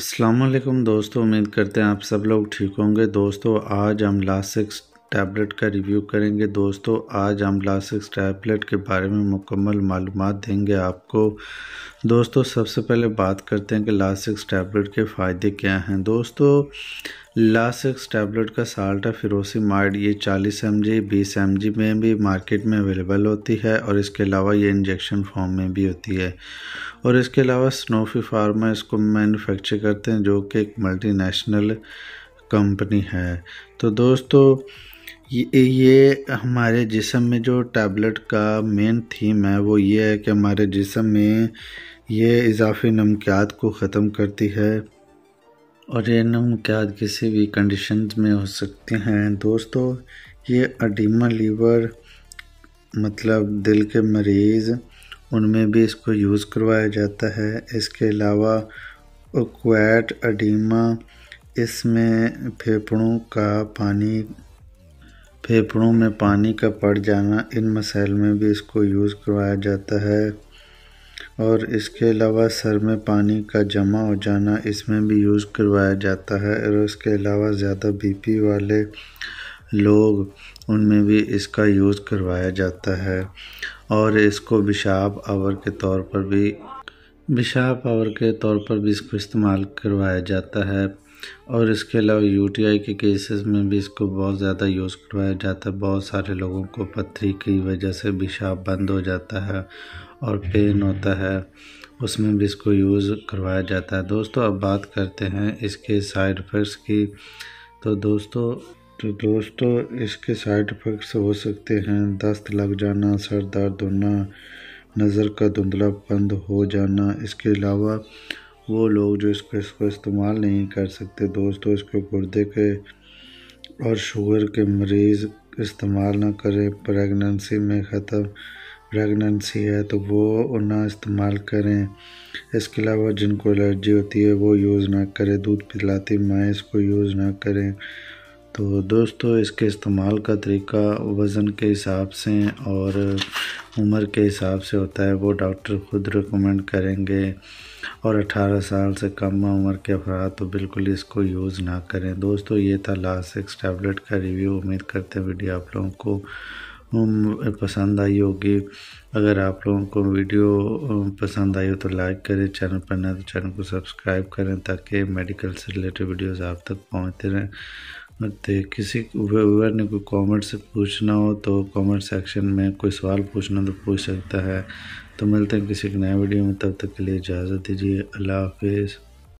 السلام علیکم دوستو، امید کرتے ہیں آپ سب لوگ ٹھیک ہوں گے۔ دوستو آج ہم لاسکس ٹیبلٹ کا ریویو کریں گے۔ دوستو آج ہم لاسکس ٹیبلٹ کے بارے میں مکمل معلومات دیں گے آپ کو۔ دوستو سب سے پہلے بات کرتے ہیں کہ لاسکس ٹیبلٹ کے فائدے کیا ہیں۔ دوستو لاسکس ٹیبلٹ کا سالٹا فیروسیمائڈ یہ 40 mg 20 mg میں بھی مارکیٹ میں اویلیبل ہوتی ہے، اور اس کے علاوہ یہ انجیکشن فارم میں بھی ہوتی ہے، اور اس کے علاوہ سنوفی فارما اس کو مینوفیکچر کرتے ہیں، جو کہ ایک ملٹی نیشنل کمپنی ہے۔ تو دوستو یہ ہمارے جسم میں جو ٹیبلٹ کا مین تھیم ہے وہ یہ ہے کہ ہمارے جسم میں یہ اضافی نمکیات کو ختم کرتی ہے، اور یہ نمکیات کسی بھی کنڈیشنز میں ہو سکتے ہیں۔ دوستو یہ اڈیما لیور مطلب دل کے مریض ان میں بھی اس کو یوز کروایا جاتا ہے۔ اس کے علاوہ اوکویٹ اڈیما، اس میں پھیپھڑوں میں پانی کا پڑ جانا، ان مسائل میں بھی اس کو یوز کروایا جاتا ہے، اور اس کے علاوہ سر میں پانی کا جمع ہو جانا، اس میں بھی یوز کروایا جاتا ہے، اور اس کے علاوہ زیادہ بی پی والے لوگ ان میں بھی اس کا یوز کروایا جاتا ہے، اور اس کو پیشاب آور کے طور پر بھی اس کو استعمال کروایا جاتا ہے، اور اس کے علاوہ یو ٹی آئی کے کیسز میں بھی اس کو بہت زیادہ یوز کروایا جاتا ہے۔ بہت سارے لوگوں کو پتھری کی وجہ سے پیشاب بند ہو جاتا ہے اور پین ہوتا ہے، اس میں بھی اس کو یوز کروایا جاتا ہے۔ دوستو اب بات کرتے ہیں اس کے سائیڈ ایفیکٹس کی۔ تو دوستو اس کے سائیڈ ایفیکٹس ہو سکتے ہیں دست لگ جانا، سر درد ہونا، نظر کا دھندلا پن ہو جانا۔ اس کے علاوہ وہ لوگ جو اس کو استعمال نہیں کر سکتے، دوستو اس کو گردے کے اور شوگر کے مریض استعمال نہ کریں۔ پریگننسی ہے تو وہ نہ استعمال کریں۔ اس کے علاوہ جن کو الرجی ہوتی ہے وہ یوز نہ کریں۔ دودھ پلاتی مائیں اس کو یوز نہ کریں۔ تو دوستو اس کے استعمال کا طریقہ وزن کے حساب سے اور عمر کے حساب سے ہوتا ہے، وہ ڈاکٹر خود ریکمینڈ کریں گے، اور 18 سال سے کم عمر کے افراد تو بالکل اس کو یوز نہ کریں۔ دوستو یہ تھا لاسکس ٹیبلٹ کا ریویو۔ امید کرتے ہیں ویڈیو آپ لوگوں کو پسند آئی ہوگی۔ اگر آپ لوگوں کو ویڈیو پسند آئی ہو تو لائک کریں، چینل پر نہ تو چینل کو سبسکرائب کریں، تاکہ میڈیکل سے ریلیٹڈ ویڈیوز آپ تک پہنچتے رہیں۔ کسی ویور نے کوئی کامنٹ سے پوچھنا ہو تو کامنٹ سیکشن میں کوئی سوال پوچھنا تو پوچھ سکتا ہے۔ تو ملتے ہیں کسی نئے ویڈیو میں، تب تک کے لیے اجازت دیجیے۔ اللہ حافظ۔